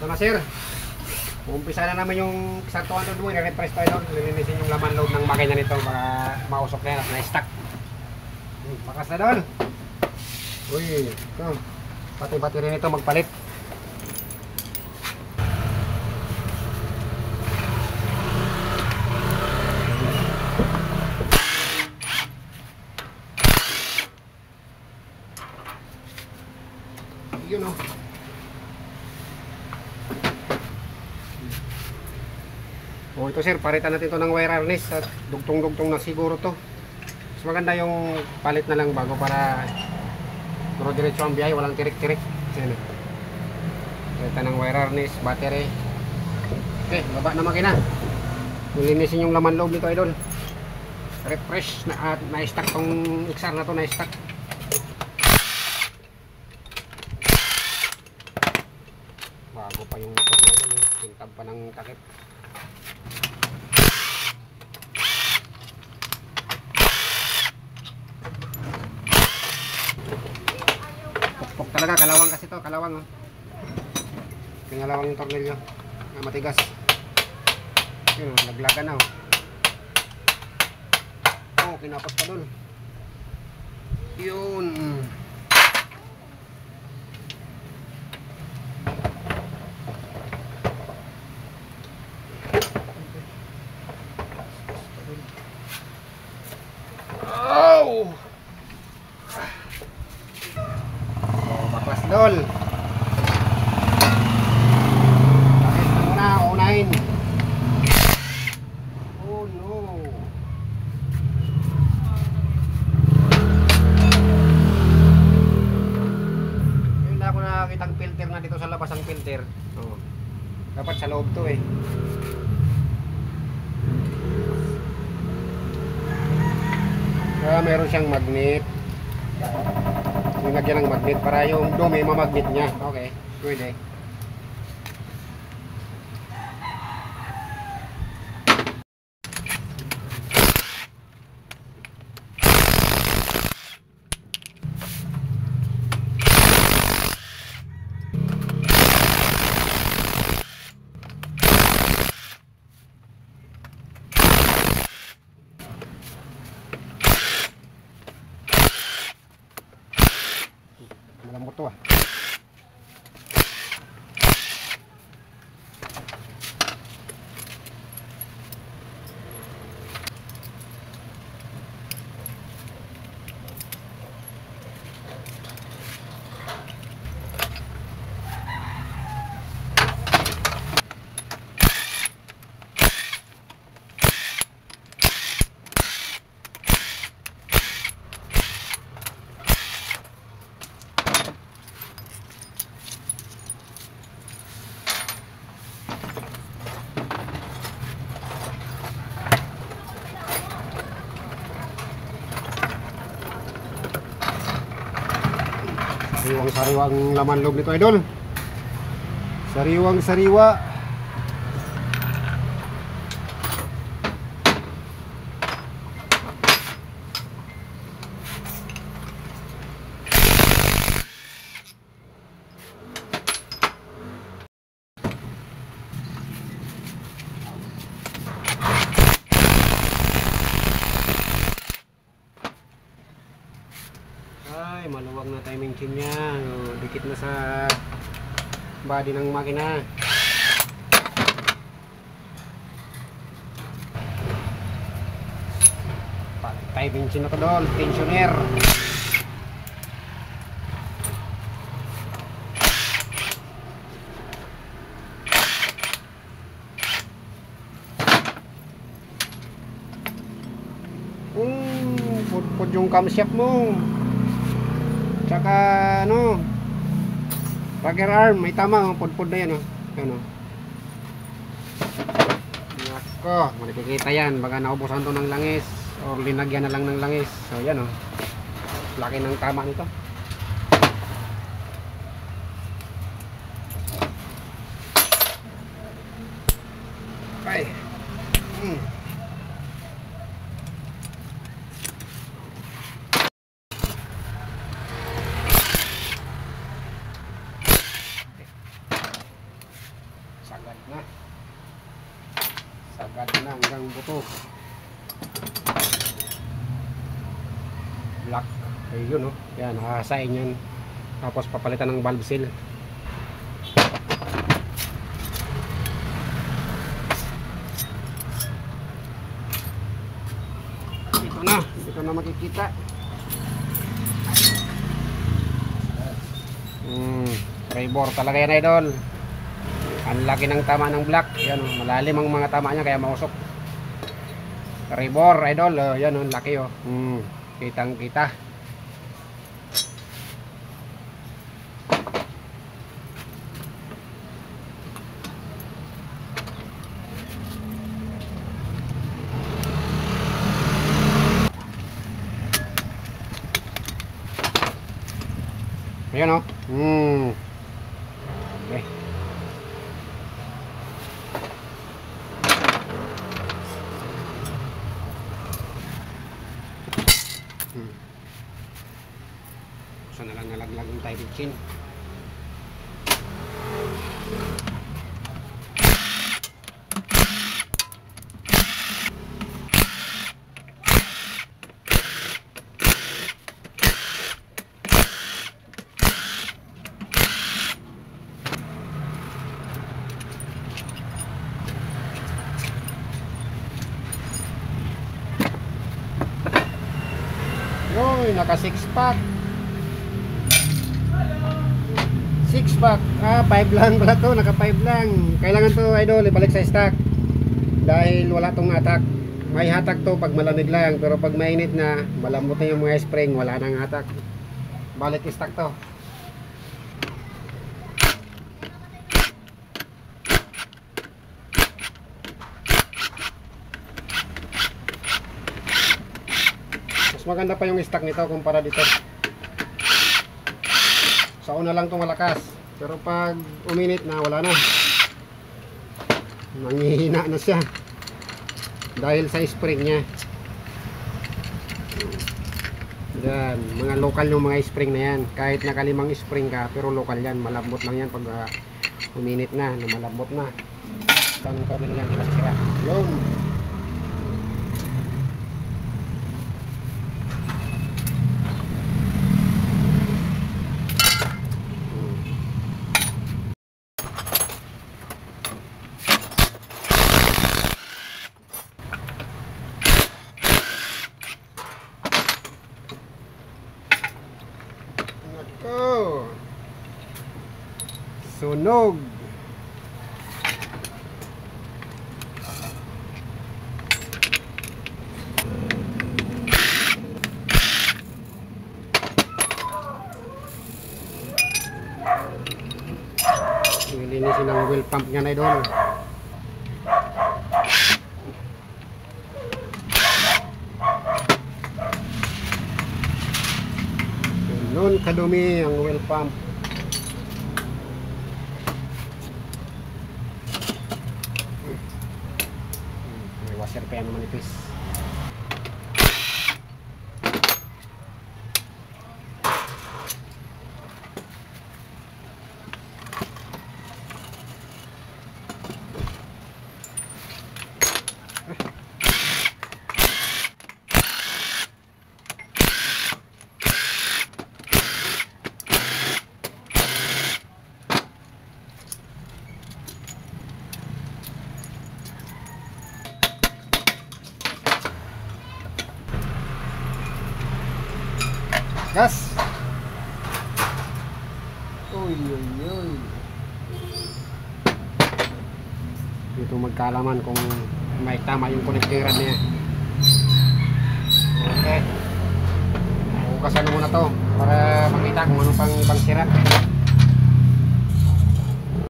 Ito na sir. Umpisa na naman yung saktuhan doon mo. I-refresh tayo doon. Lilinisin yung laman loob ng makina nito para mausok na yan at na-stack. Bakas na doon. Uy, ito. Pati-pati rin ito magpalit. Yun o. O ito sir, palitan natin ito ng wire harness at dugtong-dugtong na siguro to. Mas maganda yung palit na lang bago para puro diretso ang biyahe, walang tirik-tirik. Palitan ng wire harness, battery. Okay, baba na makina. Nilinisin yung laman loob nito idol. Refresh na at na-stack tong XR na to, na-stack. Bago pa yung motor na yun, pintab pa ng takip. Pukpok talaga, kalawang kasi to, kalawang oh. Pinalawang yung tornilyo na matigas. Yun, naglagan na oh. Oh, kinapos pa dun. Yun. Oh! Oh, baklas dol. Bakit na muna, unahin. Oh no. Yun na ako nakakitang filter na dito sa labas ang filter. Oh. Dapat sa loob to eh. Meron siyang magnet. Nilagyan ng magnet para yung dumi mamagnet niya. Okay, pwede. Malambot to ah. Sariwang laman loob nito idol. Sariwang sariwa. Ay, maluwag na timing chain niya. O, dikit na sa body ng makina. Timing chain na to doon, tensioner. Pud yung camshaft mo. Tsaka ano, rocker arm, may tama, pudpud na yan oh. Ano. Nako, makikita yan, baka naubusan to ng langis o linagyan na lang ng langis. So yan oh. Laki ng tama nito. Ay. Sagad na. Sagad na hanggang buto. Black. Ayun, oh. Yan, nakasain yan. Tapos papalitan ng valve seal. Dito na makikita. Tribor talaga yan, idol. Ang laki ng tama ng black. Yan, oh, malalim ang mga tama niya kaya mausok. Tribor, idol. Yan, oh, laki, oh. Kitang kita. Ayan, o. Okay. Saan na lang nalaglag yung tie chin. Yoy, naka 6 pack. 6 pack. 5 lang pala to, naka 5 lang. Kailangan to, idol, ibalik sa stock. Dahil wala tong hatak. May hatak to pag malamig lang, pero pag mainit na, malambot na yung mga spring, wala nang hatak. Balik stock to. Maganda pa yung stock nito kumpara dito. Sa una lang itong malakas, pero pag uminit na wala na, nanghihina na siya dahil sa spring nya. Yan, mga local yung mga spring na yan. Kahit nakalimang spring ka, pero local yan, malambot lang yan pag uminit na, malambot na. Tanong kami lang kinasira yun. Sunog. Linisin ang wheel pump niya na idol. Ganun kadumi ang wheel pump. May washer pa yan naman ipis. Gas. Uy, uy, uy. Dito magkalaman kung may tama yung connecting rod niya. Okay. Bukasan muna to para makita kung ano pang ibang sira.